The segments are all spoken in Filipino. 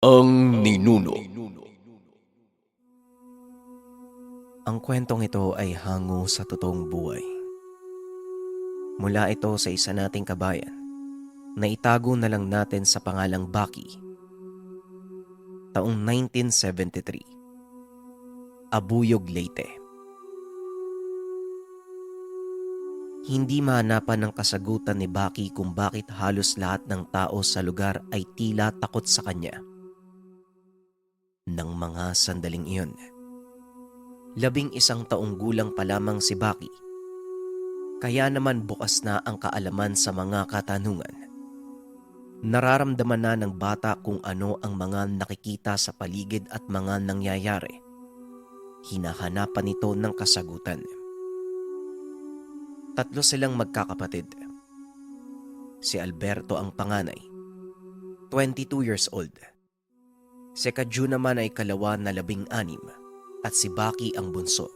Ang Ninuno. Ang kwentong ito ay hango sa totoong buhay. Mula ito sa isa nating kabayan na itago na lang natin sa pangalang Baki. Taong 1973. Abuyog, Leyte. Hindi mahanapan ng kasagutan ni Baki kung bakit halos lahat ng tao sa lugar ay tila takot sa kanya. Nang mga sandaling iyon, 11 taong gulang pa lamang si Baki. Kaya naman bukas na ang kaalaman sa mga katanungan. Nararamdaman na ng bata kung ano ang mga nakikita sa paligid at mga nangyayari. Hinahanapan nito ng kasagutan. 3 silang magkakapatid. Si Alberto ang panganay, 22 years old. Si Kadju naman ay kalawa na 16 at si Baki ang bunso.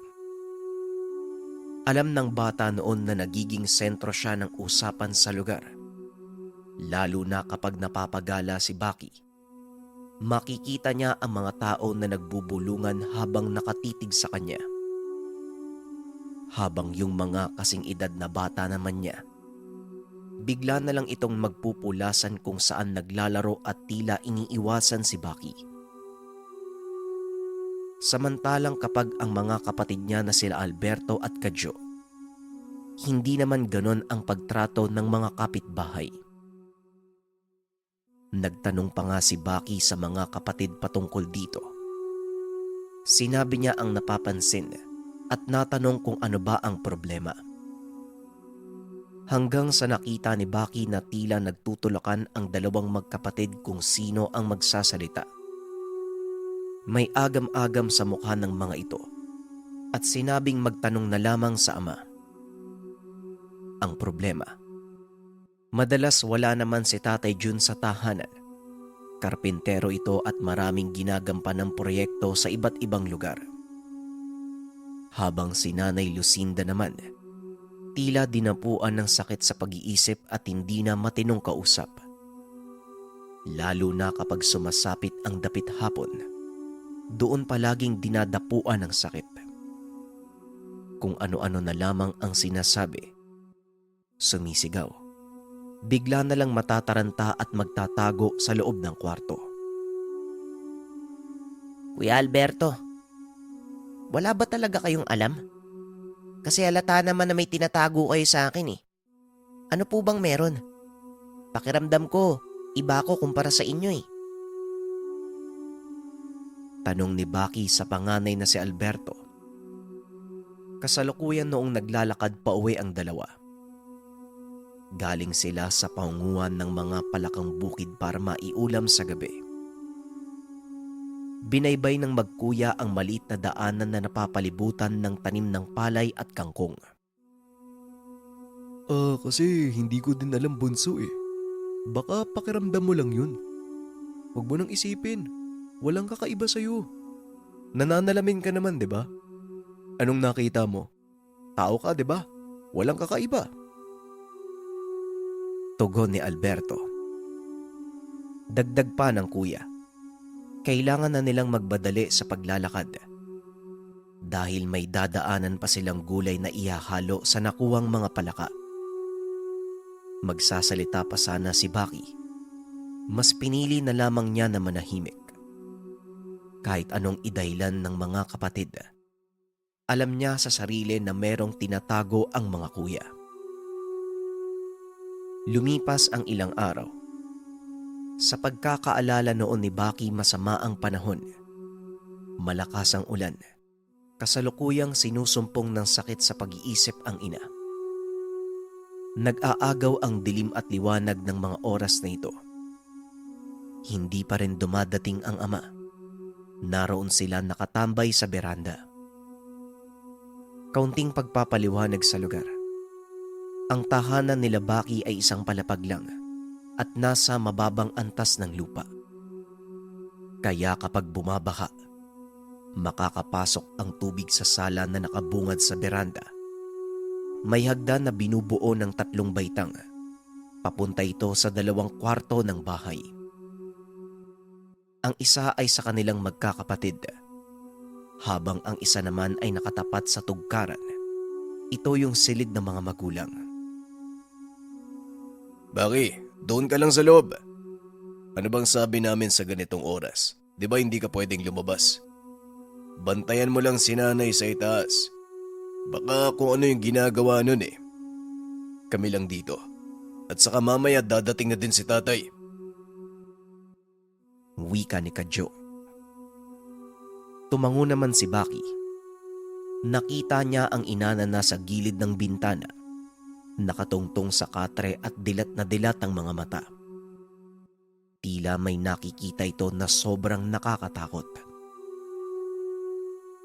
Alam ng bata noon na nagiging sentro siya ng usapan sa lugar. Lalo na kapag napapagala si Baki. Makikita niya ang mga tao na nagbubulungan habang nakatitig sa kanya. Habang yung mga kasing edad na bata naman niya, bigla na lang itong magpupulasan kung saan naglalaro at tila iniiwasan si Baki. Samantalang kapag ang mga kapatid niya na sila Alberto at Kadjo, hindi naman ganon ang pagtrato ng mga kapitbahay. Nagtanong pa nga si Baki sa mga kapatid patungkol dito. Sinabi niya ang napapansin at natanong kung ano ba ang problema. Hanggang sa nakita ni Baki na tila nagtutulakan ang dalawang magkapatid kung sino ang magsasalita. May agam-agam sa mukha ng mga ito at sinabing magtanong na lamang sa ama. Ang problema, madalas wala naman si Tatay Jun sa tahanan. Karpintero ito at maraming ginagampan ng proyekto sa iba't ibang lugar. Habang si Nanay Lucinda naman, tila dinapuan ng sakit sa pag-iisip at hindi na matinong kausap. Lalo na kapag sumasapit ang dapit hapon, doon palaging dinadapuan ng sakit. Kung ano-ano na lamang ang sinasabi, sumisigaw. Bigla na lang matataranta at magtatago sa loob ng kwarto. Kuya Alberto, wala ba talaga kayong alam? Kasi halata naman na may tinatago kayo sa akin eh. Ano po bang meron? Pakiramdam ko, iba ako kumpara sa inyo eh. Tanong ni Baki sa panganay na si Alberto. Kasalukuyan noong naglalakad pa uwi ang dalawa. Galing sila sa paunguhan ng mga palakang bukid para maiulam sa gabi. Binaybay ng magkuya ang maliit na daanan na napapalibutan ng tanim ng palay at kangkong. Kasi hindi ko din alam, bunso eh. Baka pakiramdam mo lang yun. Huwag mo nang isipin. Walang kakaiba sa'yo. Nananalamin ka naman, di ba? Anong nakita mo? Tao ka, di ba? Walang kakaiba. Tugon ni Alberto. Dagdag pa ng kuya. Kailangan na nilang magbadali sa paglalakad. Dahil may dadaanan pa silang gulay na ihahalo sa nakuwang mga palaka. Magsasalita pa sana si Baki. Mas pinili na lamang niya na manahimik. Kahit anong idahilan ng mga kapatid, alam niya sa sarili na merong tinatago ang mga kuya. Lumipas ang ilang araw. Sa pagkakaalala noon ni Baki, masama ang panahon. Malakas ang ulan. Kasalukuyang sinusumpong ng sakit sa pag-iisip ang ina. Nag-aagaw ang dilim at liwanag ng mga oras na ito. Hindi pa rin dumadating ang ama. Naroon sila nakatambay sa beranda. Kaunting pagpapaliwanag sa lugar. Ang tahanan nila Baki ay isang palapag lang at nasa mababang antas ng lupa. Kaya kapag bumabaha, makakapasok ang tubig sa sala na nakabungad sa beranda. May hagdan na binubuo ng 3 baitang. Papunta ito sa 2 kwarto ng bahay. Ang isa ay sa kanilang magkakapatid, habang ang isa naman ay nakatapat sa tugkaran. Ito yung silid ng mga magulang. Baki, doon ka lang sa loob. Ano bang sabi namin sa ganitong oras? Di ba hindi ka pwedeng lumabas? Bantayan mo lang si nanay sa itaas. Baka kung ano yung ginagawa nun eh. Kami lang dito. At saka mamaya dadating na din si tatay. Wika ni Kadyo. Tumango naman si Baki. Nakita niya ang ina na nasa gilid ng bintana, nakatungtong sa katre at dilat na dilat ang mga mata. Tila may nakikita ito na sobrang nakakatakot.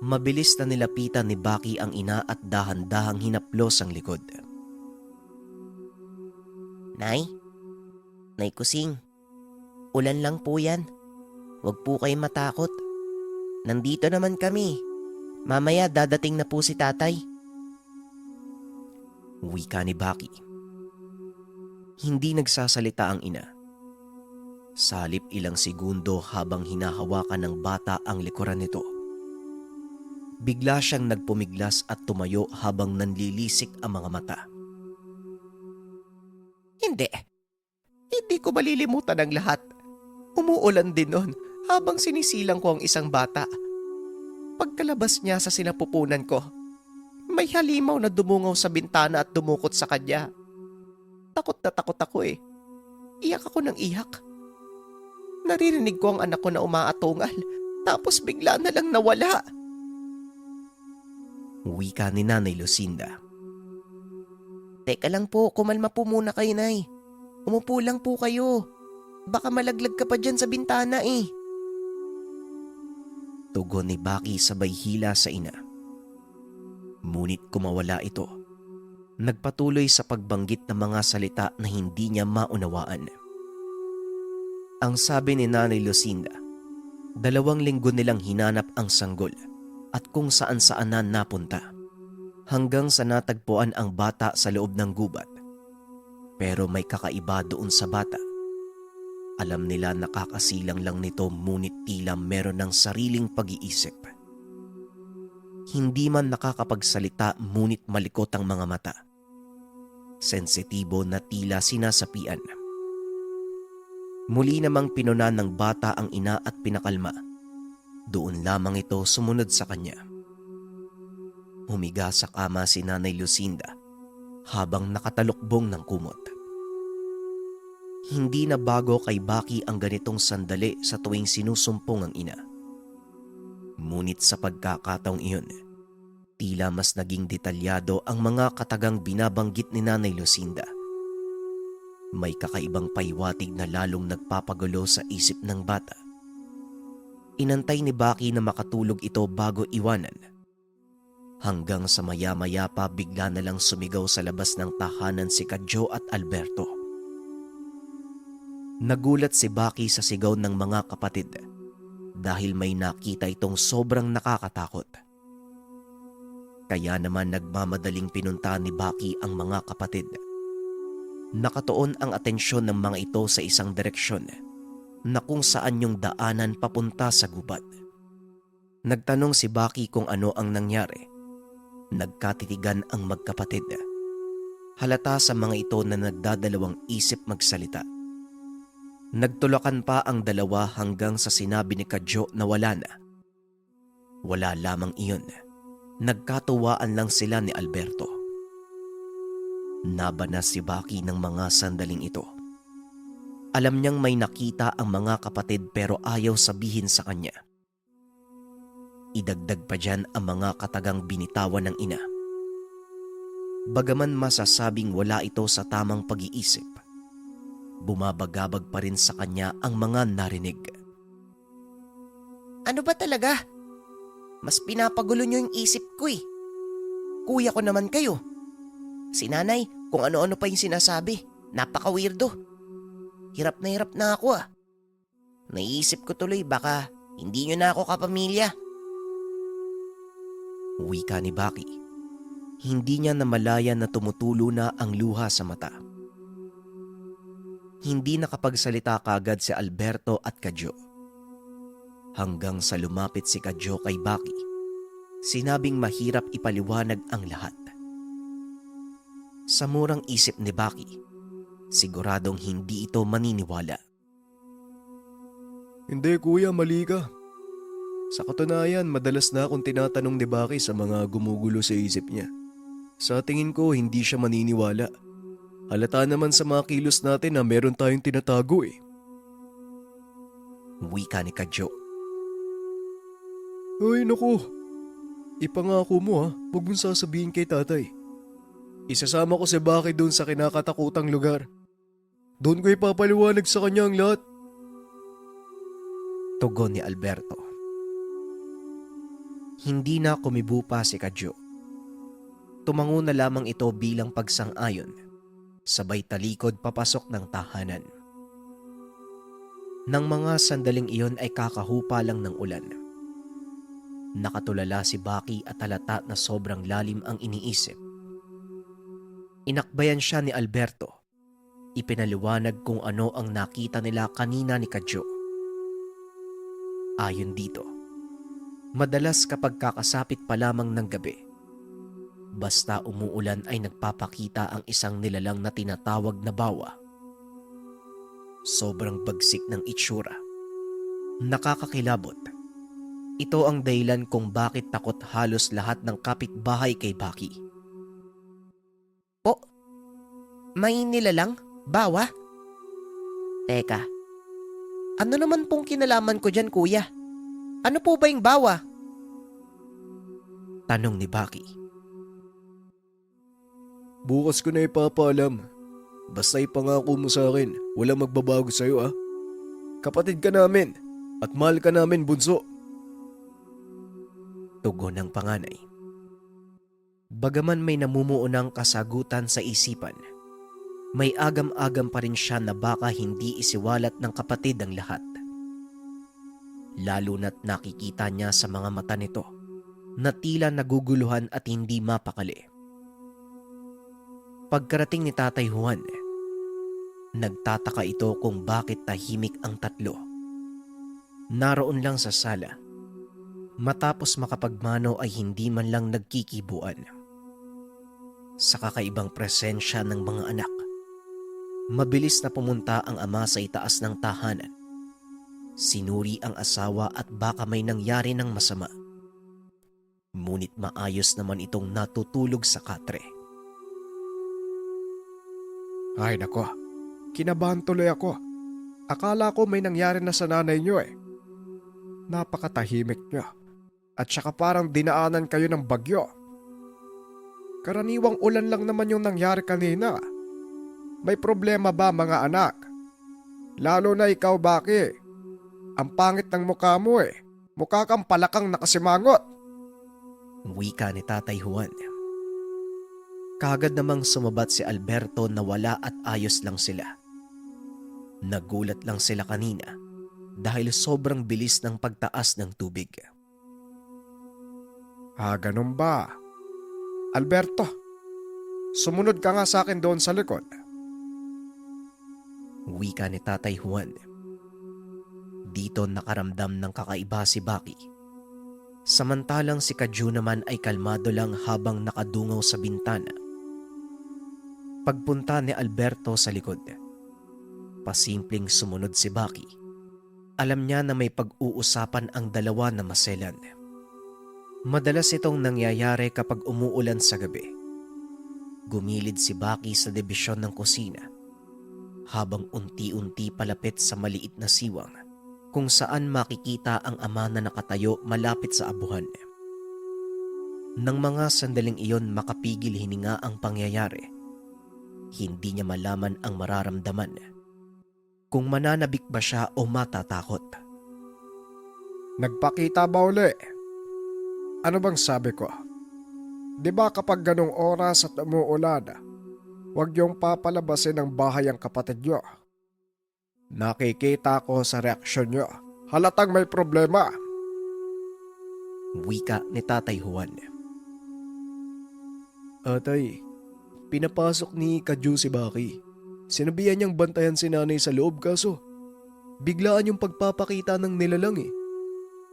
Mabilis na nilapitan ni Baki ang ina at dahan-dahang hinaplos ang likod. Nay? Nay Kusing, ulan lang po yan. Huwag po kayong matakot. Nandito naman kami. Mamaya dadating na po si tatay. Wika ni Baki. Hindi nagsasalita ang ina. Salip ilang segundo habang hinahawakan ng bata ang likuran nito. Bigla siyang nagpumiglas at tumayo habang nanlilisik ang mga mata. Hindi. Hindi ko malilimutan ang lahat. Umuulan din noon habang sinisilang ko ang isang bata. Pagkalabas niya sa sinapupunan ko, may halimaw na dumungaw sa bintana at dumukot sa kanya. Takot na takot ako eh. Iyak ako ng iyak. Naririnig ko ang anak ko na umaatungal, tapos bigla na lang nawala. Wika ni Nanay Lucinda. Teka lang po, kumalma po muna kayo, Nay. Umupo lang po kayo. Baka malaglag ka pa dyan sa bintana eh. Tugon ni Baki sabay hila sa ina. Ngunit kumawala ito. Nagpatuloy sa pagbanggit ng mga salita na hindi niya maunawaan. Ang sabi ni Nanay Lucinda, 2 linggo nilang hinanap ang sanggol at kung saan-saan na napunta. Hanggang sa natagpuan ang bata sa loob ng gubat. Pero may kakaiba doon sa bata. Alam nila nakakasilang lang nito ngunit tila meron ng sariling pag-iisip. Hindi man nakakapagsalita ngunit malikot ang mga mata. Sensitibo na tila sinasapian. Muli namang pinunan ng bata ang ina at pinakalma. Doon lamang ito sumunod sa kanya. Humiga sa kama si Nanay Lucinda habang nakatalukbong ng kumot. Hindi na bago kay Baki ang ganitong sandali sa tuwing sinusumpong ang ina. Ngunit sa pagkakataong iyon, tila mas naging detalyado ang mga katagang binabanggit ni Nanay Lucinda. May kakaibang paiwatig na lalong nagpapagulo sa isip ng bata. Inantay ni Baki na makatulog ito bago iwanan. Hanggang sa maya-maya pa bigla na lang sumigaw sa labas ng tahanan si Kadyo at Alberto. Nagulat si Baki sa sigaw ng mga kapatid dahil may nakita itong sobrang nakakatakot. Kaya naman nagmamadaling pinunta ni Baki ang mga kapatid. Nakatuon ang atensyon ng mga ito sa isang direksyon na kung saan yung daanan papunta sa gubat. Nagtanong si Baki kung ano ang nangyari. Nagkatitigan ang magkapatid. Halata sa mga ito na nagdadalawang isip magsalita. Nagtulakan pa ang dalawa hanggang sa sinabi ni Kadyo na wala na. Wala lamang iyon. Nagkatuwaan lang sila ni Alberto. Nabanas si Baki ng mga sandaling ito. Alam niyang may nakita ang mga kapatid pero ayaw sabihin sa kanya. Idagdag pa dyan ang mga katagang binitawan ng ina. Bagaman masasabing wala ito sa tamang pag-iisip, bumabagabag pa rin sa kanya ang mga narinig. Ano ba talaga? Mas pinapagulo niyo yung isip ko eh. Kuya ko naman kayo. Si nanay, kung ano-ano pa yung sinasabi. Napaka-weirdo. Hirap na ako ah. Naisip ko tuloy baka hindi nyo na ako kapamilya. Wika ni Baki. Hindi niya namalayan na tumutulo na ang luha sa mata. Hindi nakapagsalita kagad si Alberto at Kadyo. Hanggang sa lumapit si Kadyo kay Baki, sinabing mahirap ipaliwanag ang lahat. Sa murang isip ni Baki, siguradong hindi ito maniniwala. Hindi kuya, mali ka. Sa katunayan, madalas na akong tinatanong ni Baki sa mga gumugulo sa isip niya. Sa tingin ko, hindi siya maniniwala. Halata naman sa mga kilos natin na meron tayong tinatago eh. Wika ni Kadyo. Ay naku, ipangako mo ha, huwag mong sasabihin kay tatay. Isasama ko si Baki doon sa kinakatakutang lugar. Doon ko ipapaliwanag sa kanya ang lahat. Tugon ni Alberto. Hindi na kumibo pa si Kadyo. Tumango na lamang ito bilang pagsang-ayon, sabay talikod papasok ng tahanan. Nang mga sandaling iyon ay kakahupa lang ng ulan. Nakatulala si Baki at halata na sobrang lalim ang iniisip. Inakbayan siya ni Alberto. Ipinaliwanag kung ano ang nakita nila kanina ni Kadyo. Ayon dito, madalas kapag kakasapit pa lamang ng gabi, basta umuulan ay nagpapakita ang isang nilalang na tinatawag na bawa. Sobrang bagsik ng itsura. Nakakakilabot. Ito ang dahilan kung bakit takot halos lahat ng kapitbahay kay Baki. Po, may nilalang? Bawa? Teka, ano naman pong kinalaman ko dyan, kuya? Ano po ba yung bawa? Tanong ni Baki. Bukas ko na ipapaalam. Basta ipangako mo sa akin, walang magbabago sa'yo ah. Kapatid ka namin at mahal ka namin, bunso. Tugon ng panganay. Bagaman may namumuunang kasagutan sa isipan, may agam-agam pa rin siya na baka hindi isiwalat ng kapatid ang lahat. Lalo na't nakikita niya sa mga mata nito na tila naguguluhan at hindi mapakali. Pagkarating ni Tatay Juan, nagtataka ito kung bakit tahimik ang tatlo. Naroon lang sa sala. Matapos makapagmano ay hindi man lang nagkikibuan. Sa kakaibang presensya ng mga anak, mabilis na pumunta ang ama sa itaas ng tahanan. Sinuri ang asawa at baka may nangyari ng masama. Ngunit maayos naman itong natutulog sa katre. Ay nako, kinabahan tuloy ako. Akala ko may nangyari na sa nanay niyo eh. Napakatahimik niyo. At saka parang dinaanan kayo ng bagyo. Karaniwang ulan lang naman yung nangyari kanina. May problema ba mga anak? Lalo na ikaw, Baki. Ang pangit ng mukha mo eh. Mukha kang palakang nakasimangot. Wika ni Tatay Juan. Kagad namang sumabat si Alberto na wala at ayos lang sila. Nagulat lang sila kanina dahil sobrang bilis ng pagtaas ng tubig. Ganun ba? Alberto, sumunod ka nga sa akin doon sa likod. Wika ni Tatay Juan. Dito nakaramdam ng kakaiba si Baki. Samantalang si Kadyo naman ay kalmado lang habang nakadungaw sa bintana. Pagpunta ni Alberto sa likod, pasimpleng sumunod si Baki. Alam niya na may pag-uusapan ang dalawa na maselan. Madalas itong nangyayari kapag umuulan sa gabi. Gumilid si Baki sa debisyon ng kusina habang unti-unti palapit sa maliit na siwang kung saan makikita ang ama na nakatayo malapit sa abuhan. Nang mga sandaling iyon makapigil hininga ang pangyayari, hindi niya malaman ang mararamdaman, kung mananabik ba siya o matatakot. Nagpakita ba uli? Ano bang sabi ko? Di ba kapag ganong oras at umuulan, huwag niyong papalabasin ng bahay ang kapatid niyo? Nakikita ko sa reaksyon niyo, halatang may problema. Wika ni Tatay Juan. Atay, pinapasok ni Kadyo si Baki. Sinabihan niyang bantayan si nanay sa loob kaso biglaan yung pagpapakita ng nilalang eh.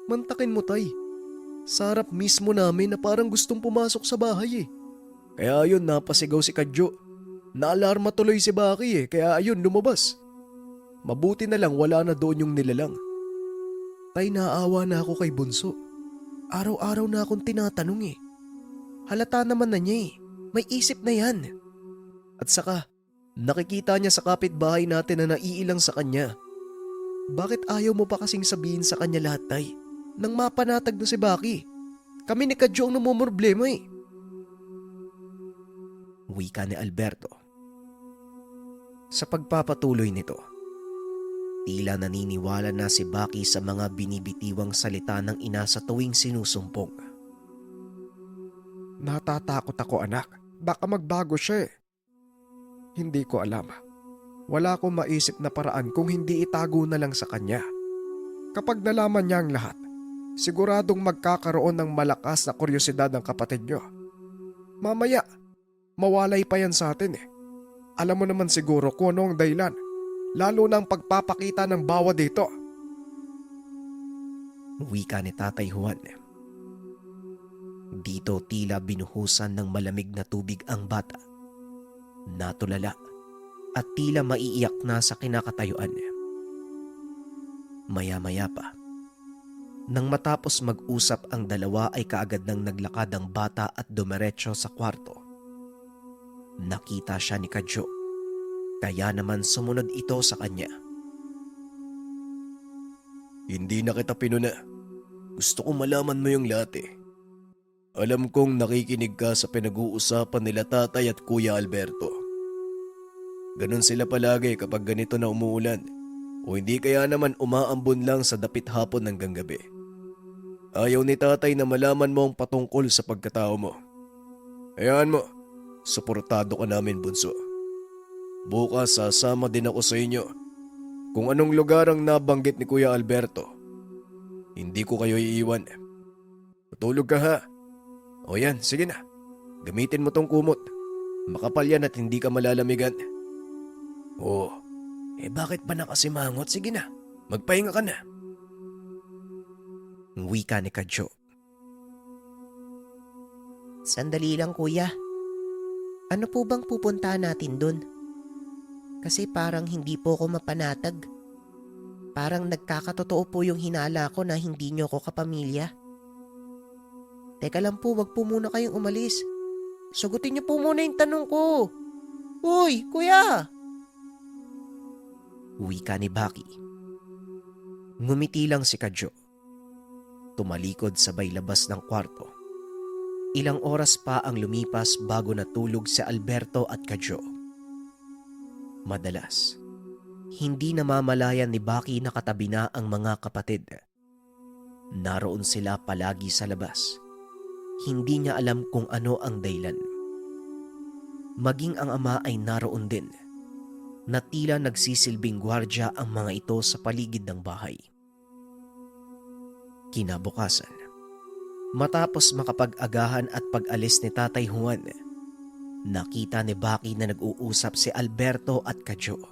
Mantakin mo, tay. Sarap mismo namin na parang gustong pumasok sa bahay eh. Kaya ayun, napasigaw si Kadyo. Naalarma tuloy si Baki kaya ayun, lumabas. Mabuti na lang wala na doon yung nilalang. Tay, naawa na ako kay Bunso. Araw-araw na akong tinatanong eh. Halata naman na niya eh. May isip na yan. At saka, nakikita niya sa kapitbahay natin na naiilang sa kanya. Bakit ayaw mo pa kasing sabihin sa kanya lahat, tay? Nang mapanatag na si Baki. Kami ni Kadyo ang namumroblema eh. Wika ni Alberto. Sa pagpapatuloy nito, tila naniniwala na si Baki sa mga binibitiwang salita ng ina sa tuwing sinusumpong. Natatakot ako anak. Baka magbago siya eh. Hindi ko alam. Wala akong maisip na paraan kung hindi itago na lang sa kanya. Kapag nalaman niya ang lahat, siguradong magkakaroon ng malakas na kuryosidad ng kapatid niyo. Mamaya, mawalay pa yan sa atin eh. Alam mo naman siguro kung ano ang dahilan, lalo na ang pagpapakita ng bawa dito. Wika ni Tatay Juan. Dito tila binuhusan ng malamig na tubig ang bata. Natulala at tila maiiyak na sa kinakatayuan. Maya-maya pa, nang matapos mag-usap ang dalawa ay kaagad nang naglakad ang bata at dumiretso sa kwarto. Nakita siya ni Kadyo, kaya naman sumunod ito sa kanya. Hindi na kita pinuna. Gusto kong malaman mo yung lahat eh. Alam kong nakikinig ka sa pinag-uusapan nila tatay at kuya Alberto. Ganon sila palagi kapag ganito na umuulan o hindi kaya naman umaambon lang sa dapit hapon hanggang gabi. Ayaw ni tatay na malaman mo ang patungkol sa pagkatao mo. Hayaan mo, suportado ka namin, Bunso. Bukas sasama din ako sa inyo. Kung anong lugar ang nabanggit ni Kuya Alberto, hindi ko kayo iiwan. Matulog ka ha. O yan, sige na. Gamitin mo tong kumot. Makapal yan at hindi ka malalamigan. Oh, bakit ba nakasimangot? Sige na, magpahinga ka na. Wika ni Kadyo. Sandali lang kuya. Ano po bang pupuntahan natin dun? Kasi parang hindi po ako mapanatag. Parang nagkakatotoo po yung hinala ko na hindi nyo ako kapamilya. Teka lang po, wag po muna kayong umalis. Sagutin niyo po muna yung tanong ko. Uy, kuya! Wika ni Baki. Ngumiti lang si Kadyo. Tumalikod sabay labas ng kwarto. Ilang oras pa ang lumipas bago natulog si Alberto at Kadyo. Madalas, hindi namamalayan ni Baki na katabi na ang mga kapatid. Naroon sila palagi sa labas. Hindi niya alam kung ano ang dahilan. Maging ang ama ay naroon din, na tila nagsisilbing gwardya ang mga ito sa paligid ng bahay. Kinabukasan, matapos makapag-agahan at pag-alis ni Tatay Juan, nakita ni Baki na nag-uusap si Alberto at Kadyo.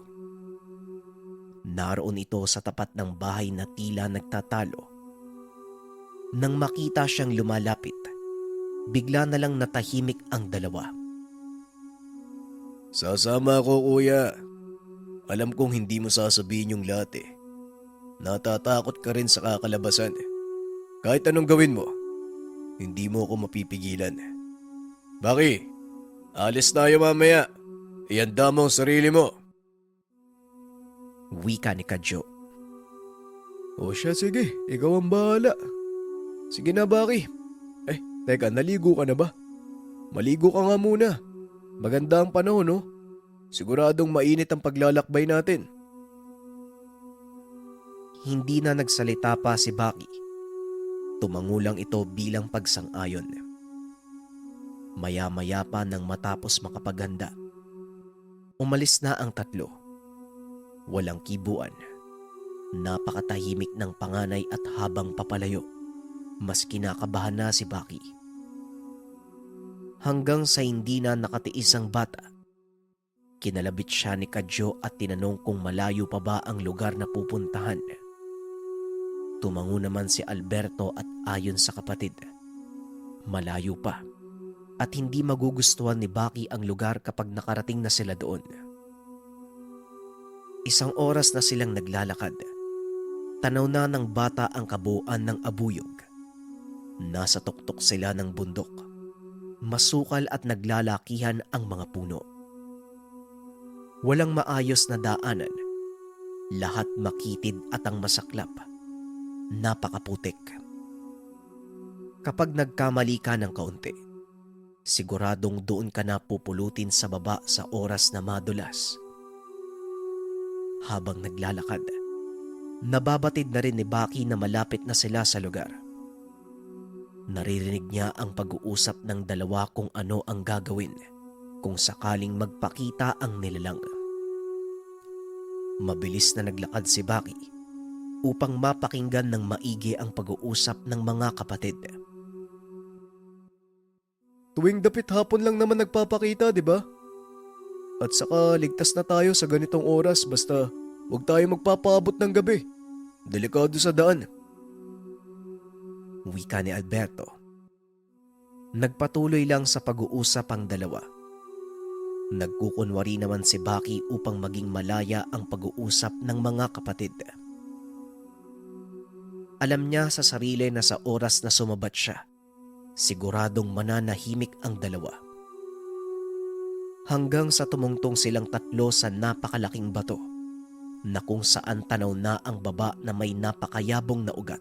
Naroon ito sa tapat ng bahay na tila nagtatalo. Nang makita siyang lumalapit, bigla na lang natahimik ang dalawa. Sasama ako, kuya. Alam kong hindi mo sasabihin yung lahat eh. Natatakot ka rin sa kakalabasan. Kahit anong gawin mo, hindi mo ako mapipigilan. Baki, alis tayo mamaya. Ihanda mo ang sarili mo. Wika ni Kadyo. O siya, sige. Ikaw ang bahala. Sige na, Baki. Teka, naligo ka na ba? Maligo ka nga muna. Maganda ang panahon, no? Siguradong mainit ang paglalakbay natin. Hindi na nagsalita pa si Baki. Tumangulang ito bilang pagsang-ayon. Maya-maya pa nang matapos makapaghanda, umalis na ang tatlo. Walang kibuan. Napakatahimik ng panganay at habang papalayo, mas kinakabahan na si Baki. Hanggang sa hindi na nakatiis ang bata, kinalabit siya ni Kadyo at tinanong kung malayo pa ba ang lugar na pupuntahan. Tumango naman si Alberto at ayon sa kapatid, malayo pa at hindi magugustuhan ni Baki ang lugar kapag nakarating na sila doon. Isang oras na silang naglalakad. Tanaw na ng bata ang kabuuan ng abuyog. Nasa tuktok sila ng bundok. Masukal at naglalakihan ang mga puno. Walang maayos na daanan. Lahat makitid at ang masaklap. Napakaputik. Kapag nagkamali ka ng kaunti, siguradong doon ka na pupulutin sa baba sa oras na madulas. Habang naglalakad, nababatid na rin ni Baki na malapit na sila sa lugar. Naririnig niya ang pag-uusap ng dalawa kung ano ang gagawin kung sakaling magpakita ang nilalang. Mabilis na naglakad si Baki upang mapakinggan ng maigi ang pag-uusap ng mga kapatid. Tuwing dapit hapon lang naman nagpapakita, di ba? At saka ligtas na tayo sa ganitong oras basta huwag tayo magpapaabot ng gabi. Delikado sa daan. Wika ni Alberto. Nagpatuloy lang sa pag-uusap ang dalawa. Nagkukunwari naman si Baki upang maging malaya ang pag-uusap ng mga kapatid. Alam niya sa sarili na sa oras na sumabat siya, siguradong mananahimik ang dalawa. Hanggang sa tumungtong silang tatlo sa napakalaking bato na kung saan tanaw na ang baba na may napakayabong na ugat.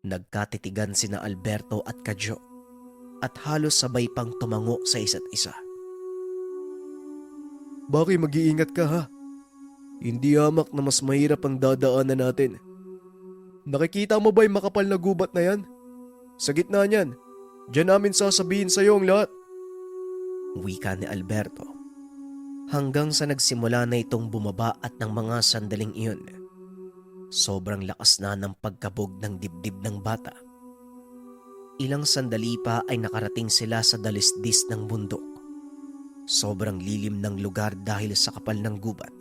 Nagkatitigan sina Alberto at Kadyo at halos sabay pang tumango sa isa't isa. Baki mag-iingat ka ha. Hindi hamak na mas mahirap ang dadaanan natin. Nakikita mo ba yung makapal na gubat na yan? Sa gitna niyan, diyan namin sasabihin sa'yo ang lahat. Wika ni Alberto. Hanggang sa nagsimula na itong bumaba at ng mga sandaling iyon, sobrang lakas na ng pagkabog ng dibdib ng bata. Ilang sandali pa ay nakarating sila sa dalisdis ng bundok. Sobrang lilim ng lugar dahil sa kapal ng gubat.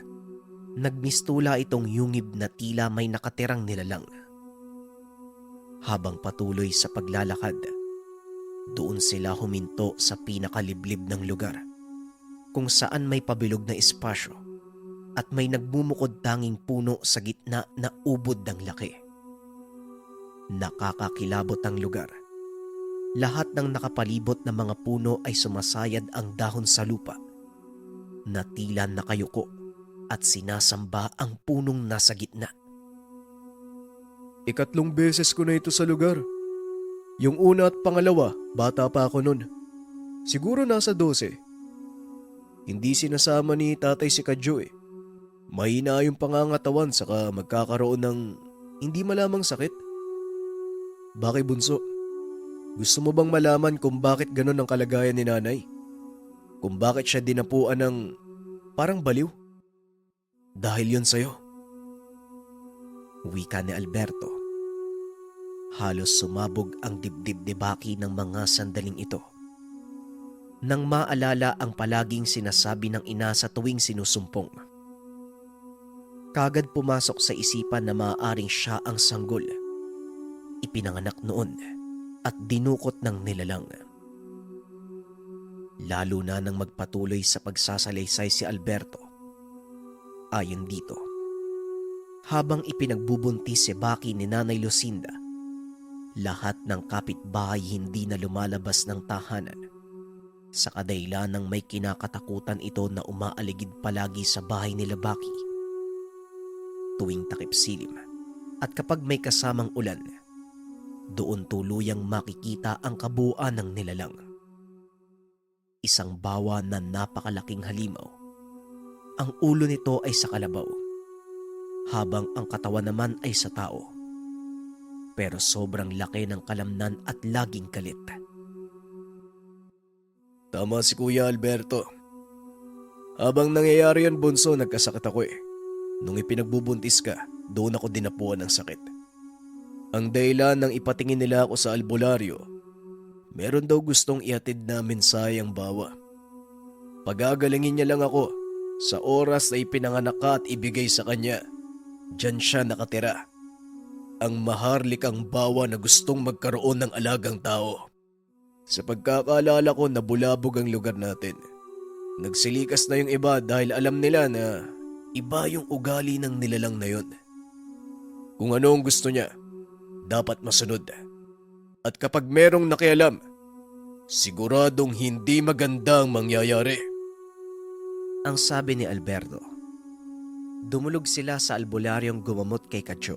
Nagmistula itong yungib na tila may nakatirang nilalang. Habang patuloy sa paglalakad, doon sila huminto sa pinakaliblib ng lugar, kung saan may pabilog na espasyo at may nagmumukod tanging puno sa gitna na ubod ng laki. Nakakakilabot ang lugar. Lahat ng nakapalibot na mga puno ay sumasayad ang dahon sa lupa, na tila nakayuko at sinasamba ang punong nasa gitna. Ikatlong beses ko na ito sa lugar. Yung una at pangalawa, bata pa ako nun. Siguro nasa 12. Hindi sinasama ni tatay si Kadyo eh. Mahina yung pangangatawan saka magkakaroon ng hindi malamang sakit. Bakit bunso? Gusto mo bang malaman kung bakit ganun ang kalagayan ni nanay? Kung bakit siya dinapuan ng parang baliw? Dahil yun sa'yo. Wika ni Alberto. Halos sumabog ang dibdib ni Baki ng mga sandaling ito. Nang maalala ang palaging sinasabi ng ina sa tuwing sinusumpong. Kagad pumasok sa isipan na maaaring siya ang sanggol. Ipinanganak noon at dinukot ng nilalang. Lalo na nang magpatuloy sa pagsasalaysay si Alberto. Ayon dito, habang ipinagbubuntis si Baki ni Nanay Lucinda, lahat ng kapitbahay hindi na lumalabas ng tahanan sa kadahilan ng may kinakatakutan ito na umaaligid palagi sa bahay nila Baki tuwing takip silim, at kapag may kasamang ulan, doon tuluyang makikita ang kabuuan ng nilalang. Isang bawa na napakalaking halimaw. Ang ulo nito ay sa kalabaw, habang ang katawan naman ay sa tao. Pero sobrang laki ng kalamnan at laging galit. Tama si Kuya Alberto. Habang nangyayari yan, bunso, nagkasakit ako eh. Nung ipinagbubuntis ka, doon ako dinapuan ng sakit. Ang dahilan ng ipatingin nila ako sa albularyo, meron daw gustong ihatid na mensahe ang bawa. Pagagalingin niya lang ako sa oras na ipinanganak ka at ibigay sa kanya. Diyan siya nakatira ang maharlikang bawa na gustong magkaroon ng alagang tao. Sa pagkakaalala ko, nabulabog ang lugar natin. Nagsilikas na yung iba dahil alam nila na iba yung ugali ng nilalang na yun. Kung ano ang gusto niya, dapat masunod. At kapag merong nakialam, siguradong hindi maganda ang mangyayari. Ang sabi ni Alberto. Dumulog sila sa albularyong gumamot kay Katyo.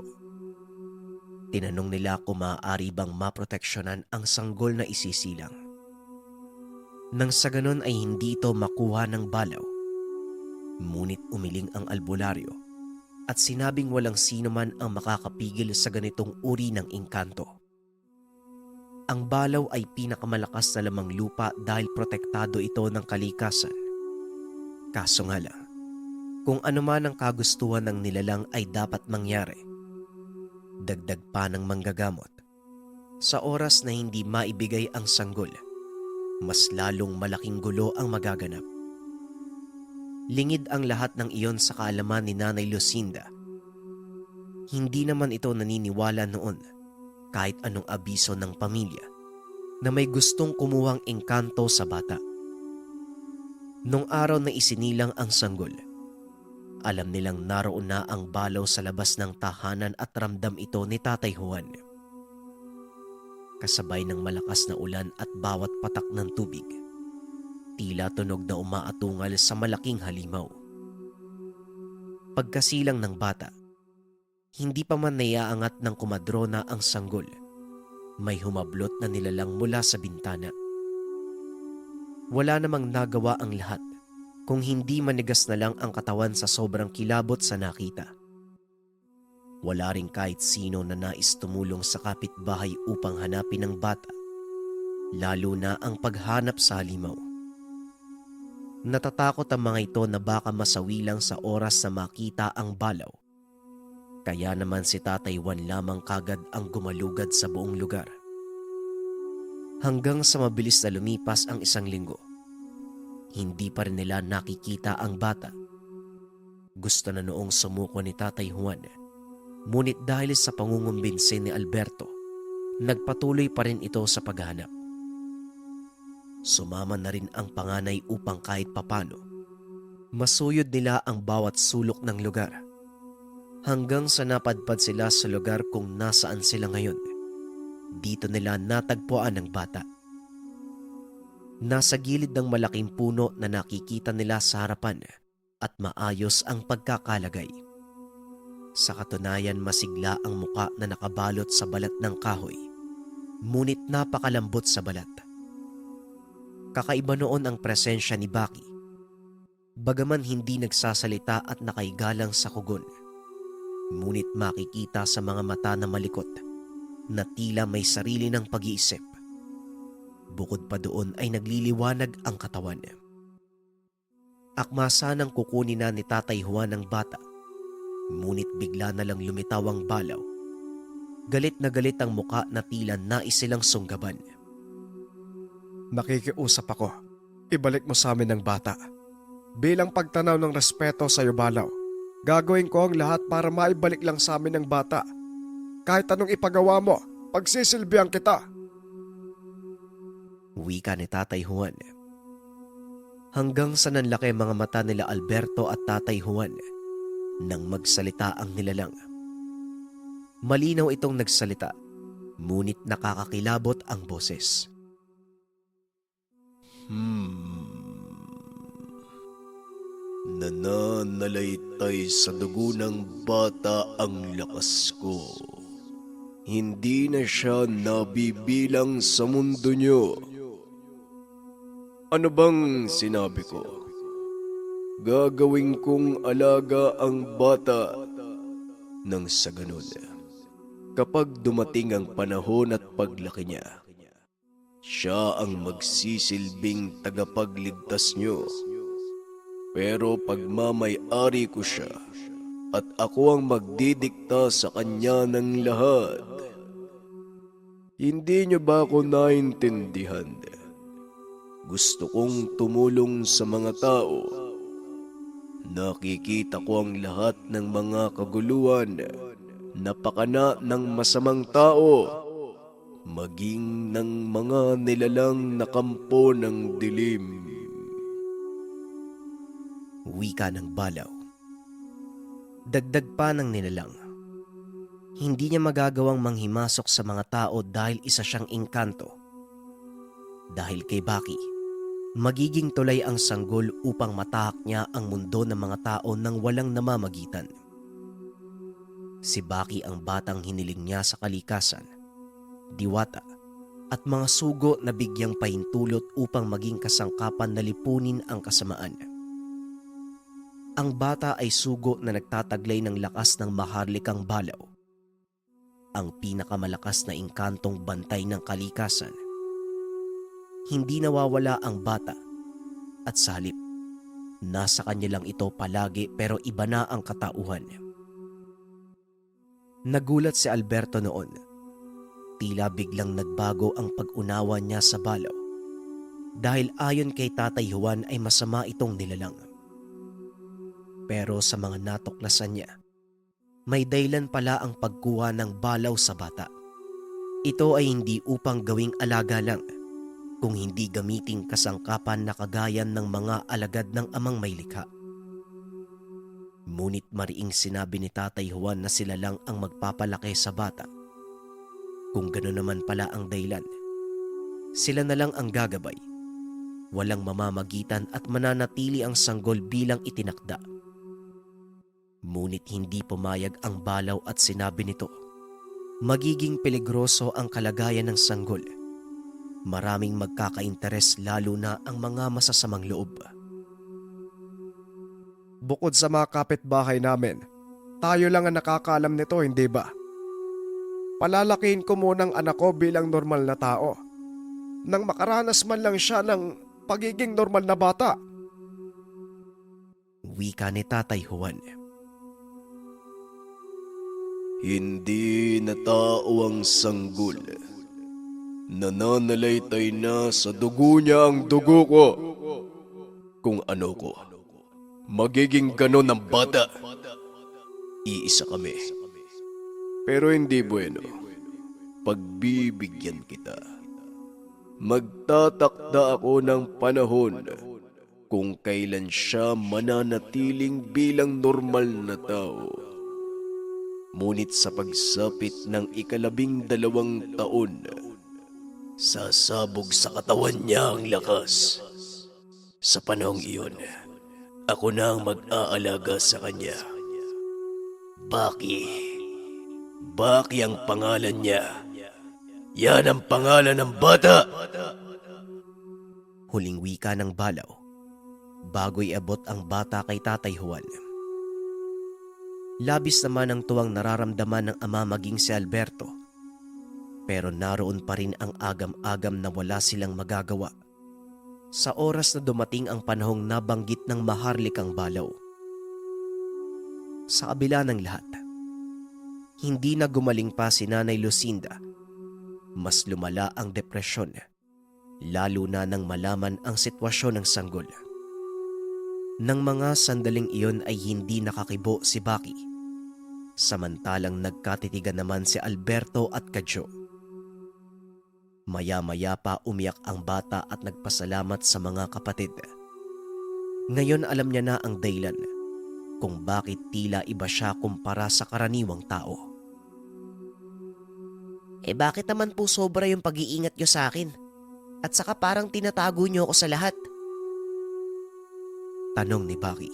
Tinanong nila kung maaari bang maproteksyonan ang sanggol na isisilang. Nang sa ganon ay hindi ito makuha ng balaw. Ngunit umiling ang albularyo at sinabing walang sino man ang makakapigil sa ganitong uri ng engkanto. Ang balaw ay pinakamalakas na lamang lupa dahil protektado ito ng kalikasan. Kaso nga lang, kung ano man ang kagustuhan ng nilalang ay dapat mangyari. Dagdag pa ng manggagamot. Sa oras na hindi maibigay ang sanggol, mas lalong malaking gulo ang magaganap. Lingid ang lahat ng iyon sa kaalaman ni Nanay Lucinda. Hindi naman ito naniniwala noon kahit anong abiso ng pamilya na may gustong kumuhang engkanto sa bata. Nung araw na isinilang ang sanggol, alam nilang naroon na ang balaw sa labas ng tahanan at ramdam ito ni Tatay Juan. Kasabay ng malakas na ulan at bawat patak ng tubig, tila tunog na umaatungal sa malaking halimaw. Pagkasilang ng bata, hindi pa man naiaangat ng kumadrona ang sanggol, may humablot na nilalang mula sa bintana. Wala namang nagawa ang lahat kung hindi manigas na lang ang katawan sa sobrang kilabot sa nakita. Wala rin kahit sino na nais tumulong sa kapitbahay upang hanapin ang bata, lalo na ang paghanap sa halimaw. Natatakot ang mga ito na baka masawi lang sa oras na makita ang balaw. Kaya naman si Tatay Juan lamang kagad ang gumalugad sa buong lugar. Hanggang sa mabilis na lumipas ang 1 linggo, hindi pa rin nila nakikita ang bata. Gusto na noong sumuko ni Tatay Juan, ngunit dahil sa pangungumbinsi ni Alberto, nagpatuloy pa rin ito sa paghahanap. Sumama na rin ang panganay upang kahit papano masuyod nila ang bawat sulok ng lugar, hanggang sa napadpad sila sa lugar kung nasaan sila ngayon. Dito nila natagpuan ang bata. Nasa gilid ng malaking puno na nakikita nila sa harapan at maayos ang pagkakalagay. Sa katunayan, masigla ang muka na nakabalot sa balat ng kahoy, ngunit napakalambot sa balat. Kakaiba noon ang presensya ni Baki. Bagaman hindi nagsasalita at nakaigalang sa kugon, ngunit makikita sa mga mata na malikot na tila may sarili ng pag-iisip. Bukod pa doon ay nagliliwanag ang katawan. Akma sanang kukunin na ni Tatay Juan ang bata, ngunit bigla na lang lumitaw ang balaw. Galit na galit ang muka na tila nais silang sunggaban. Nakikiusap ako. Ibalik mo sa amin ang bata. Bilang pagtanaw ng respeto sa iyo, balaw, gagawin ko ang lahat para maibalik lang sa amin ang bata. Kahit anong ipagawa mo, pagsisilbihan kita. Wika ni Tatay Juan. Hanggang sa nanlaki mga mata nila Alberto at Tatay Juan nang magsalita ang nilalang. Malinaw itong nagsalita, ngunit nakakakilabot ang boses. Nananalaytay sa dugo ng bata ang lakas ko. Hindi na siya nabibilang sa mundo niyo. Ano bang sinabi ko? Gagawin kong alaga ang bata. Nang sa ganun, kapag dumating ang panahon at paglaki niya, siya ang magsisilbing tagapagligtas niyo. Pero pagmamay-ari ko siya at ako ang magdidikta sa kanya ng lahat. Hindi niyo ba ako naintindihan? Gusto kong tumulong sa mga tao. Nakikita ko ang lahat ng mga kaguluhan napakana ng masamang tao, maging ng mga nilalang na kampo ng dilim. Wika ng balaw. Dagdag pa ng nilalang. Hindi niya magagawang manghimasok sa mga tao dahil isa siyang engkanto. Dahil kay Baki, magiging tulay ang sanggol upang matahak niya ang mundo ng mga tao nang walang namamagitan. Si Baki ang batang hiniling niya sa kalikasan, diwata, at mga sugo na bigyang pahintulot upang maging kasangkapan na lipunin ang kasamaan. Ang bata ay sugo na nagtataglay ng lakas ng maharlikang balaw, ang pinakamalakas na engkantong bantay ng kalikasan. Hindi nawawala ang bata at sa halip, nasa kanya lang ito palagi pero iba na ang katauhan. Nagulat si Alberto noon. Tila biglang nagbago ang pag-unawa niya sa balaw dahil ayon kay Tatay Juan ay masama itong nilalang. Pero sa mga natuklasan niya, may dahilan pala ang pagkuha ng balaw sa bata. Ito ay hindi upang gawing alaga lang, kung hindi gamiting kasangkapan na kagayan ng mga alagad ng amang may likha. Ngunit mariing sinabi ni Tatay Juan na sila lang ang magpapalaki sa bata. Kung gano'n naman pala ang dahilan, sila na lang ang gagabay. Walang mamamagitan at mananatili ang sanggol bilang itinakda. Ngunit hindi pumayag ang balaw at sinabi nito, magiging peligroso ang kalagayan ng sanggol. Maraming magkakainteres lalo na ang mga masasamang loob. Bukod sa mga kapitbahay namin, tayo lang ang nakakaalam nito, hindi ba? Palalakihin ko munang anak ko bilang normal na tao, nang makaranas man lang siya ng pagiging normal na bata. Wika ni Tatay Juan. Hindi na tao ang sanggol. Nananalaytay na sa dugo niya ang dugo ko. Kung ano ko, magiging ganon ang bata. Iisa kami. Pero hindi bueno. Pagbibigyan kita. Magtatakda ako ng panahon kung kailan siya mananatiling bilang normal na tao. Ngunit sa pagsapit ng 12 taon, sasabog sa katawan niya ang lakas. Sa panahong iyon, ako na ang mag-aalaga sa kanya. Baki. Baki ang pangalan niya. Yan ang pangalan ng bata. Huling wika ng balaw, bago'y abot ang bata kay Tatay Juan. Labis naman ang tuwang nararamdaman ng ama maging si Alberto. Pero naroon pa rin ang agam-agam na wala silang magagawa sa oras na dumating ang panahong nabanggit ng maharlikang balaw. Sa kabila ng lahat, hindi na gumaling pa si Nanay Lucinda. Mas lumala ang depresyon, lalo na nang malaman ang sitwasyon ng sanggol. Nang mga sandaling iyon ay hindi nakakibo si Baki, samantalang nagkatitigan naman si Alberto at Kadyo. Maya-maya pa umiyak ang bata at nagpasalamat sa mga kapatid. Ngayon alam niya na ang dahilan kung bakit tila iba siya kumpara sa karaniwang tao. Bakit naman po sobra yung pag-iingat nyo sa akin? At saka parang tinatago nyo ako sa lahat. Tanong ni Baki.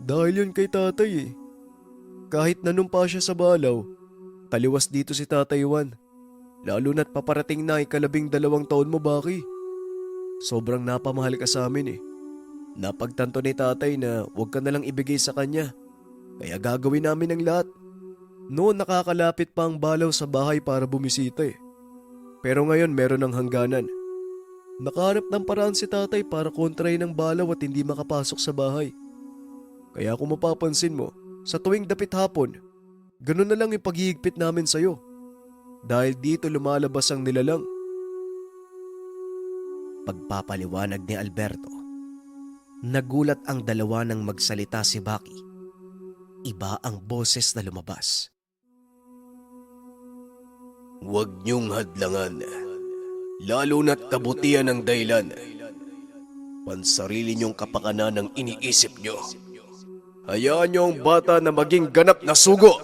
Dahil yun kay tatay eh. Kahit nanumpa siya sa balaw, taliwas dito si Tatay Juan. Lalo na't paparating na 12 taon mo, Baki. Sobrang napamahal ka sa amin eh. Napagtanto ni tatay na huwag ka nalang ibigay sa kanya. Kaya gagawin namin ang lahat. Noon nakakalapit pa ang balaw sa bahay para bumisita eh. Pero ngayon meron ng hangganan. Nakahanap ng paraan si tatay para kontrahin ng balaw at hindi makapasok sa bahay. Kaya kung mapapansin mo, sa tuwing dapit hapon, ganun na lang yung paghihigpit namin sa'yo. Dahil dito lumalabas ang nilalang. Pagpapaliwanag ni Alberto, nagulat ang dalawa nang magsalita si Baki. iba ang boses na lumabas. Huwag niyong hadlangan, lalo na't kabutihan ng dahilan. Pansarili niyong kapakanan ang iniisip niyo. Hayaan niyo ang bata na maging ganap na sugo.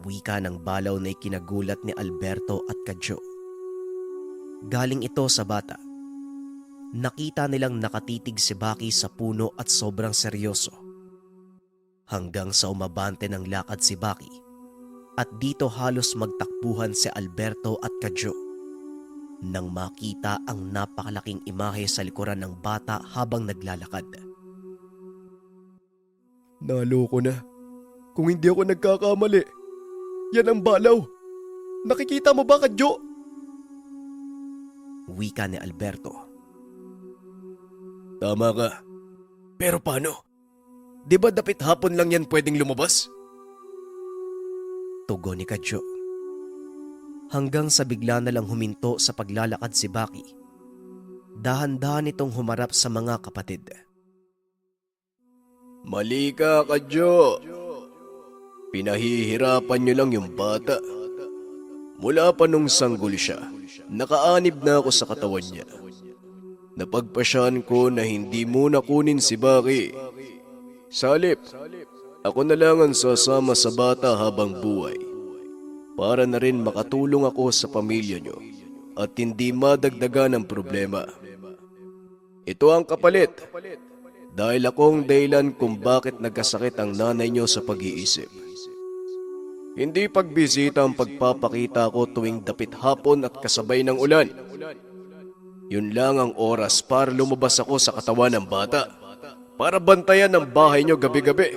Wika ng balaw na ikinagulat ni Alberto at Kadyo. Galing ito sa bata. Nakita nilang nakatitig si Baki sa puno at sobrang seryoso. Hanggang sa umabante ng lakad si Baki at dito halos magtakbuhan si Alberto at Kadyo nang makita ang napakalaking imahe sa likuran ng bata habang naglalakad. Naloko na. Kung hindi ako nagkakamali, yan ang balaw. Nakikita mo ba, Kadyo? Wika ni Alberto. Tama ka. Pero paano? Di ba dapit hapon lang yan pwedeng lumabas? Tugon ni Kadyo. Hanggang sa bigla na lang huminto sa paglalakad si Baki. Dahan-dahan itong humarap sa mga kapatid. Mali ka, Kadyo. Pinahihirapan niyo lang yung bata. Mula pa nung sanggol siya, nakaanib na ako sa katawan niya. Napagpasyahan ko na hindi muna kunin si Baki. Salip, ako na lang ang sasama sa bata habang buhay. Para na rin makatulong ako sa pamilya niyo at hindi madagdagan ang problema. Ito ang kapalit. Dahil akong dahilan kung bakit nagkasakit ang nanay niyo sa pag-iisip. Hindi pagbisita ang pagpapakita ko tuwing dapit hapon at kasabay ng ulan. Yun lang ang oras para lumabas ako sa katawan ng bata. Para bantayan ang bahay niyo gabi-gabi.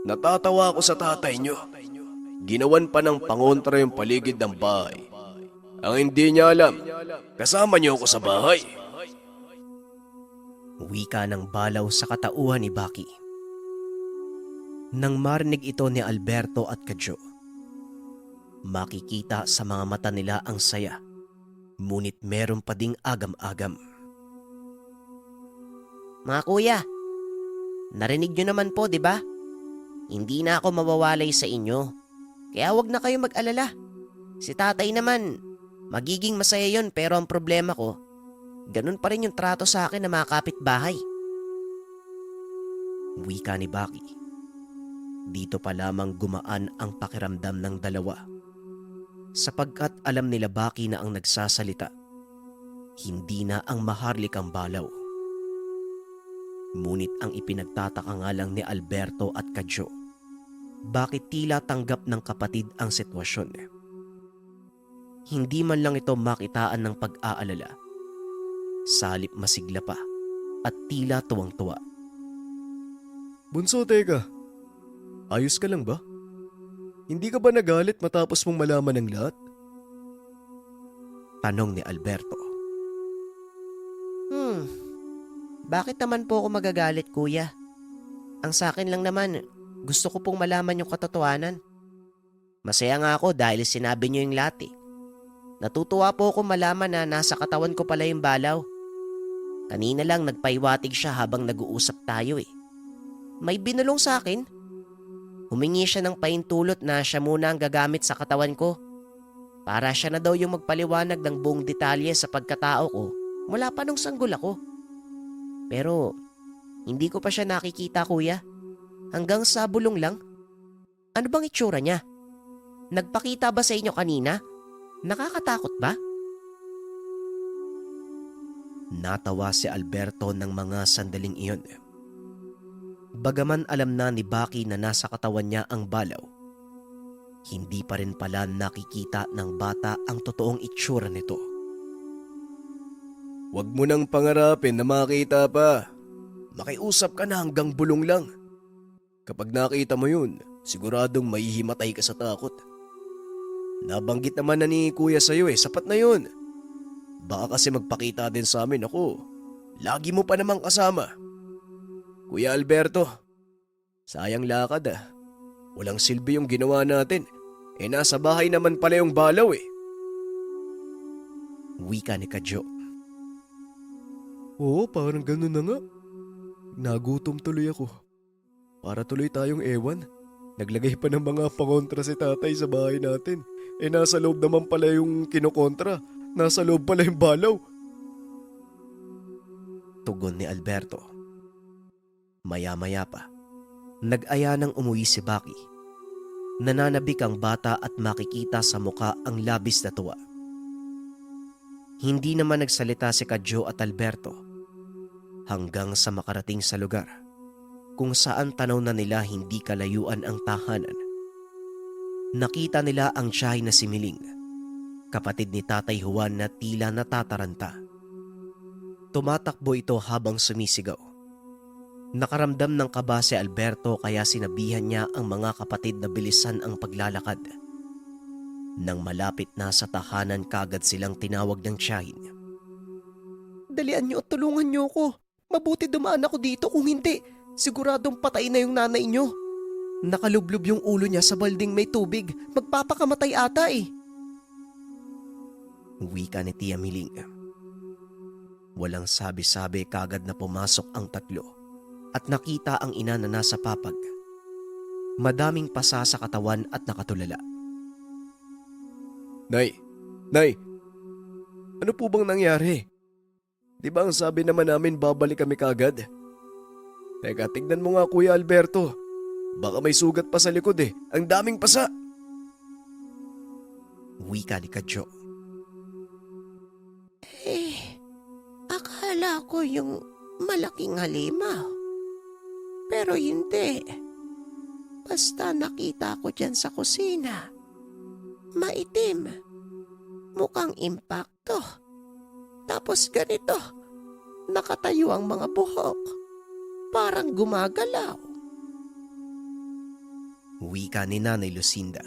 Natatawa ako sa tatay niyo. Ginawan pa ng pangontra yung paligid ng bahay. Ang hindi niya alam, kasama niyo ako sa bahay. Wika ng balaw sa katauhan ni Baki. Nang marinig ito ni Alberto at Kadyo, makikita sa mga mata nila ang saya, ngunit meron pa ding agam-agam. Mga kuya, narinig nyo naman po, di ba? Hindi na ako mawawalay sa inyo. Kaya wag na kayo mag-alala. Si tatay naman, magiging masaya yon, pero ang problema ko, ganun pa rin yung trato sa akin ng mga kapitbahay. Wika ni Baki. Dito pa lamang gumaan ang pakiramdam ng dalawa. Sapagkat alam nila Baki na ang nagsasalita, hindi na ang maharlikang balaw. Ngunit ang ipinagtataka nga lang ni Alberto at Kadyo, bakit tila tanggap ng kapatid ang sitwasyon? Hindi man lang ito makitaan ng pag-aalala. Salip masigla pa at tila tuwang-tuwa. Bunso, teka. Ayos ka lang ba? Hindi ka ba nagalit matapos mong malaman ang lahat? Tanong ni Alberto. Bakit naman po ako magagalit, kuya? Ang sa akin lang naman, gusto ko pong malaman yung katotohanan. Masaya nga ako dahil sinabi niyo yung lahat eh. Natutuwa po ako malaman na nasa katawan ko pala yung balaw. Kanina lang nagpaiwatig siya habang nag-uusap tayo eh. May binulong sa akin. Humingi siya ng paintulot na siya muna ang gagamit sa katawan ko. Para siya na daw yung magpaliwanag ng buong detalye sa pagkatao ko mula pa nung sanggol ako. Pero hindi ko pa siya nakikita, kuya. Hanggang sa bulong lang. Ano bang itsura niya? Nagpakita ba sa inyo kanina? Nakakatakot ba? Natawa si Alberto ng mga sandaling iyon. Bagaman alam na ni Baki na nasa katawan niya ang balaw, hindi pa rin pala nakikita ng bata ang totoong itsura nito. Huwag mo nang pangarapin na makita pa. Makiusap ka na hanggang bulong lang. Kapag nakita mo yun, siguradong mahihimatay ka sa takot. Nabanggit naman na ni Kuya sa'yo sapat na yun. Baka kasi magpakita din sa amin ako. Lagi mo pa namang kasama. Kuya Alberto, sayang lakad Walang silbi yung ginawa natin. Nasa bahay naman pala yung balaw Wika ni Kadyo. Oo, parang ganun na nga. Nagutom tuloy ako. Para tuloy tayong ewan. Naglagay pa ng mga pangontra si tatay sa bahay natin. Nasa loob naman pala yung kinokontra. Nasa loob pala yung balaw. Tugon ni Alberto. Maya-maya pa, nag-aya ng umuwi si Baki. Nananabik ang bata at makikita sa muka ang labis na tuwa. Hindi naman nagsalita si Kadyo at Alberto hanggang sa makarating sa lugar kung saan tanaw na nila hindi kalayuan ang tahanan. Nakita nila ang tiyahin na si Miling, kapatid ni Tatay Juan na tila natataranta. Tumatakbo ito habang sumisigaw. Nakaramdam ng kaba si Alberto kaya sinabihan niya ang mga kapatid na bilisan ang paglalakad. Nang malapit na sa tahanan kagad silang tinawag ng tiyahin. Dalian niyo at tulungan niyo ako. Mabuti dumaan ako dito, kung hindi, siguradong patay na yung nanay niyo. Nakalublob yung ulo niya sa balding may tubig. Magpapakamatay ata eh. Wika ni Tia Miling. Walang sabi-sabi kagad na pumasok ang tatlo at nakita ang ina na nasa papag. Madaming pasa sa katawan at nakatulala. Nay! Nay! Ano po bang nangyari? Di ba ang sabi naman namin babalik kami kagad? Teka, tignan mo nga Kuya Alberto. Baka may sugat pa sa likod eh. Ang daming pasa! Wika ni Kadyo. Akala ko yung malaking halimaw. Pero hindi. Basta nakita ko dyan sa kusina. Maitim. Mukhang impacto. Tapos ganito. Nakatayo ang mga buhok. Parang gumagalaw. Wika ni Nanay Lucinda.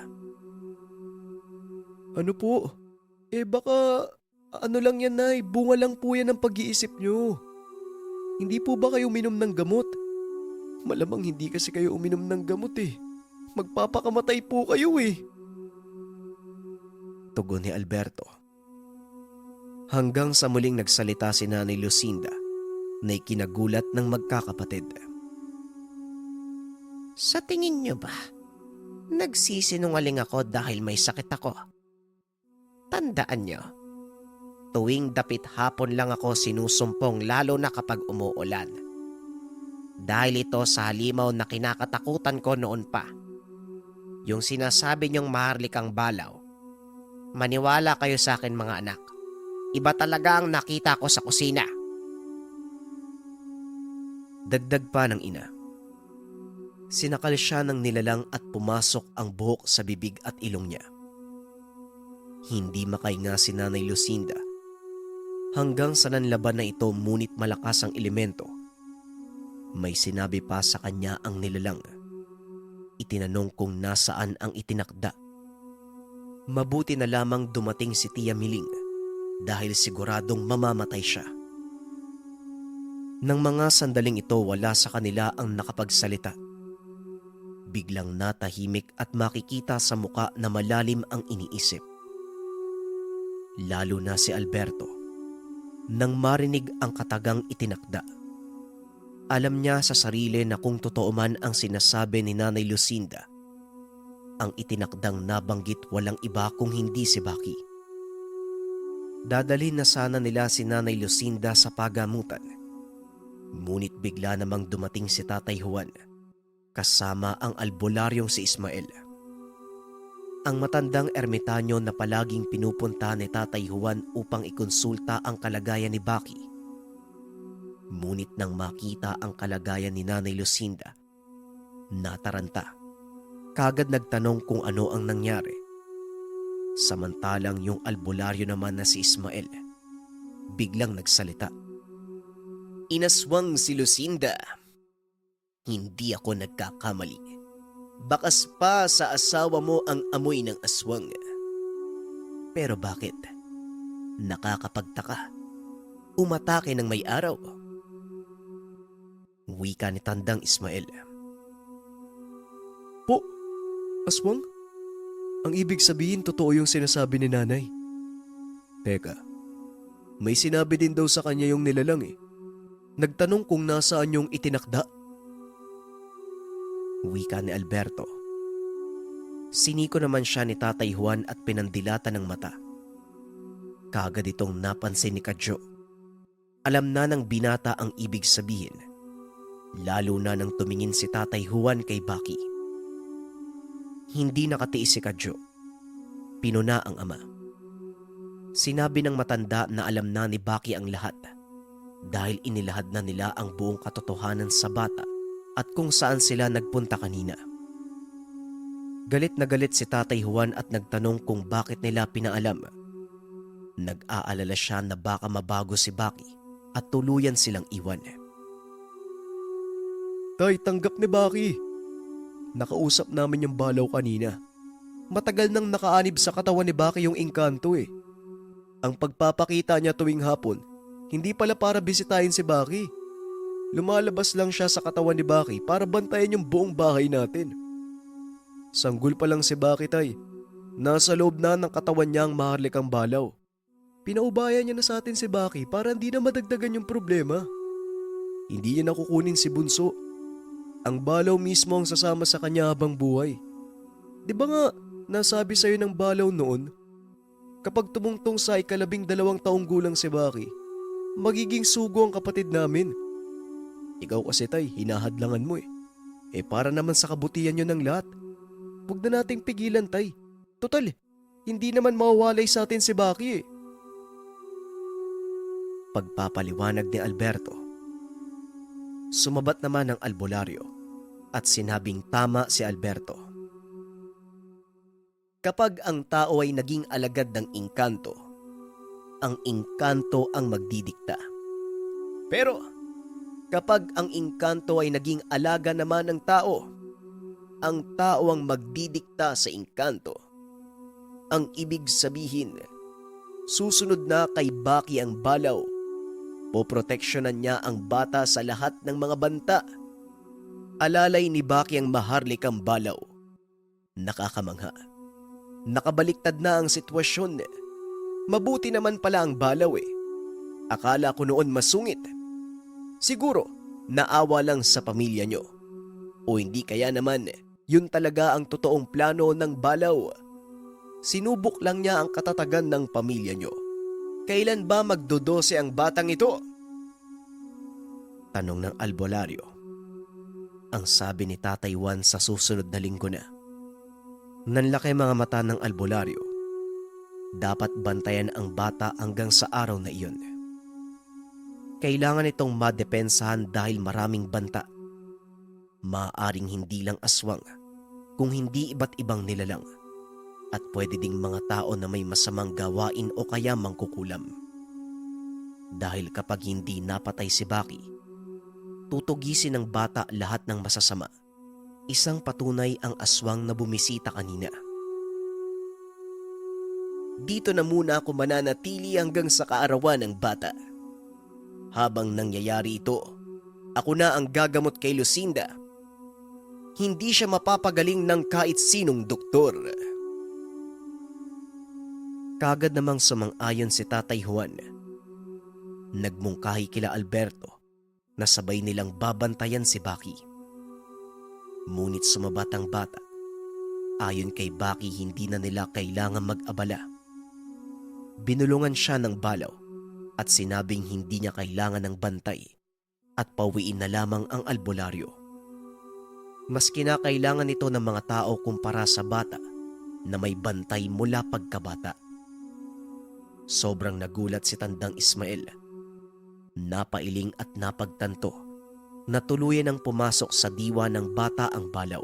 Ano po? Baka ano lang yan, Nay. Bunga lang po yan ng pag-iisip nyo. Hindi po ba kayo uminom ng gamot? Malamang hindi kasi kayo uminom ng gamot eh. Magpapakamatay po kayo eh. Tugon ni Alberto. Hanggang sa muling nagsalita si Nanay Lucinda na ikinagulat ng magkakapatid. Sa tingin niyo ba, nagsisinungaling ako dahil may sakit ako? Tandaan niyo, tuwing dapit hapon lang ako sinusumpong lalo na kapag umuulan. Dahil ito sa halimaw na kinakatakutan ko noon pa. Yung sinasabi niyong maharlikang balaw. Maniwala kayo sa akin mga anak. Iba talaga ang nakita ko sa kusina. Dagdag pa ng ina. Sinakal siya ng nilalang at pumasok ang buhok sa bibig at ilong niya. Hindi makahinga si Nanay Lucinda hanggang sa nanlaban na ito ngunit malakas ang elemento. May sinabi pa sa kanya ang nilalang. Itinanong kung nasaan ang itinakda. Mabuti na lamang dumating si Tia Miling dahil siguradong mamamatay siya. Nang mga sandaling ito wala sa kanila ang nakapagsalita. Biglang natahimik at makikita sa muka na malalim ang iniisip. Lalo na si Alberto. Nang marinig ang katagang itinakda. Alam niya sa sarili na kung totoo man ang sinasabi ni Nanay Lucinda, ang itinakdang nabanggit walang iba kung hindi si Baki. Dadalhin na sana nila si Nanay Lucinda sa pagamutan. Ngunit bigla namang dumating si Tatay Juan, kasama ang albularyong si Ismael. Ang matandang ermitanyo na palaging pinupunta ni Tatay Juan upang ikonsulta ang kalagayan ni Baki. Ngunit nang makita ang kalagayan ni Nanay Lucinda, nataranta. Kagad nagtanong kung ano ang nangyari. Samantalang yung albularyo naman na si Ismael, biglang nagsalita. Inaswang si Lucinda. Hindi ako nagkakamali. Bakas pa sa asawa mo ang amoy ng aswang. Pero bakit? Nakakapagtaka. Umatake ng may araw. Wika ni Tandang Ismael. Po, aswang? Ang ibig sabihin totoo yung sinasabi ni Nanay. Teka, may sinabi din daw sa kanya yung nilalang eh. Nagtanong kung nasaan yung itinakda. wika ni Alberto. Siniko naman siya ni Tatay Juan at pinandilatan ng mata. Kaagad itong napansin ni Kadyo. Alam na ng binata ang ibig sabihin, lalo na nang tumingin si Tatay Juan kay Baki. Hindi nakatiis si Kadyo. Pinuna ang ama. Sinabi ng matanda na alam na ni Baki ang lahat dahil inilahad na nila ang buong katotohanan sa bata at kung saan sila nagpunta kanina. Galit na galit si Tatay Juan at nagtanong kung bakit nila pinaalam. Nag-aalala siya na baka mabago si Baki at tuluyan silang iwan. Tay, tanggap ni Baki. Nakausap namin yung balaw kanina. Matagal nang nakaanib sa katawan ni Baki yung engkanto eh. Ang pagpapakita niya tuwing hapon, hindi pala para bisitahin si Baki. Lumalabas lang siya sa katawan ni Baki para bantayan yung buong bahay natin. Sanggol pa lang si Baki, tay. Nasa loob na ng katawan niya ang maharlikang balaw. Pinaubayan niya na sa atin si Baki para hindi na madagdagan yung problema. Hindi niya nakukunin si Bunso. Ang balaw mismo ang sasama sa kanya habang buhay. Di ba nga, nasabi sa'yo ng balaw noon, kapag tumungtong sa 12 taong gulang si Baki, magiging sugo ang kapatid namin. Ikaw kasi, tay, hinahadlangan mo eh. Para naman sa kabutihan nyo ng lahat. Huwag na nating pigilan, tay. Total, hindi naman mawawalay sa atin si Baki eh. Pagpapaliwanag ni Alberto. Sumabat naman ang albularyo at sinabing tama si Alberto. Kapag ang tao ay naging alagad ng engkanto, ang engkanto ang magdidikta. Pero kapag ang engkanto ay naging alaga naman ng tao, ang tao ang magdidikta sa engkanto. Ang ibig sabihin, susunod na kay Baki ang balaw. Poproteksyonan niya ang bata sa lahat ng mga banta. Alalay ni Baki ang maharlikang balaw. Nakakamangha. Nakabaliktad na ang sitwasyon. Mabuti naman pala ang balaw eh. Akala ko noon masungit. Siguro, naawa lang sa pamilya nyo. O hindi kaya naman, yun talaga ang totoong plano ng balaw. Sinubok lang niya ang katatagan ng pamilya nyo. Kailan ba magdodose ang batang ito? Tanong ng albularyo. Ang sabi ni Tatay Juan sa susunod na linggo na. Nanlaki mga mata ng albularyo. Dapat bantayan ang bata hanggang sa araw na iyon. Kailangan itong madepensahan dahil maraming banta. Maaaring hindi lang aswang, kung hindi iba't ibang nilalang. At pwede ding mga tao na may masamang gawain o kaya mangkukulam. Dahil kapag hindi napatay si Baki, tutugisin ng bata lahat ng masasama. Isang patunay ang aswang na bumisita kanina. Dito na muna ako mananatili hanggang sa kaarawan ng bata. Habang nangyayari ito, ako na ang gagamot kay Lucinda. Hindi siya mapapagaling ng kahit sinong doktor. Kagad namang sumang-ayon si Tatay Juan. Nagmungkahi kila Alberto na sabay nilang babantayan si Baki. Ngunit sumabat ang bata. Ayon kay Baki, hindi na nila kailangan mag-abala. Binulungan siya ng balaw at sinabing hindi niya kailangan ng bantay at pauwiin na lamang ang albularyo. Mas kinakailangan ito ng mga tao kumpara sa bata na may bantay mula pagkabata. Sobrang nagulat si Tandang Ismael. Napailing at napagtanto na tuluyan ang pumasok sa diwa ng bata ang balaw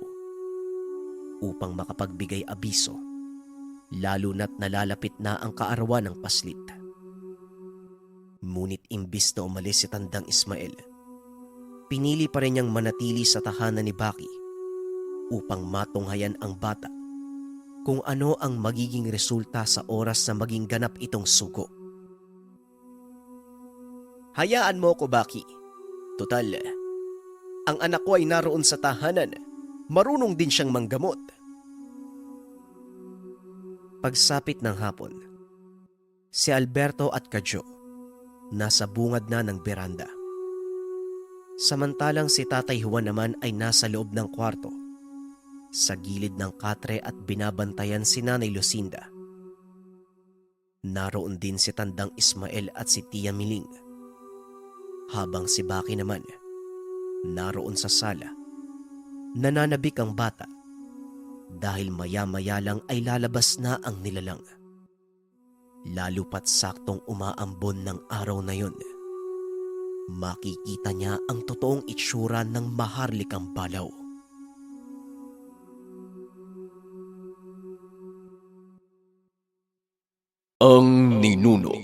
upang makapagbigay abiso, lalo na't nalalapit na ang kaarawan ng paslit. Ngunit imbis na umalis si Tandang Ismael, pinili pa rin niyang manatili sa tahanan ni Baki upang matunghayan ang bata kung ano ang magiging resulta sa oras na maging ganap itong sugo. Hayaan mo ko, Baki. Tutal, ang anak ko ay naroon sa tahanan. Marunong din siyang manggamot. Pagsapit ng hapon, si Alberto at Kadyo nasa bungad na ng beranda. Samantalang si Tatay Juan naman ay nasa loob ng kwarto Sa gilid ng katre at binabantayan si Nanay Lucinda. Naroon din si Tandang Ismael at si Tia Miling. Habang si Baki naman, naroon sa sala. Nananabik ang bata dahil maya-maya lang ay lalabas na ang nilalang. Lalo pat saktong umaambon ng araw na yon. Makikita niya ang totoong itsura ng maharlikang balaw. Ang Ninuno.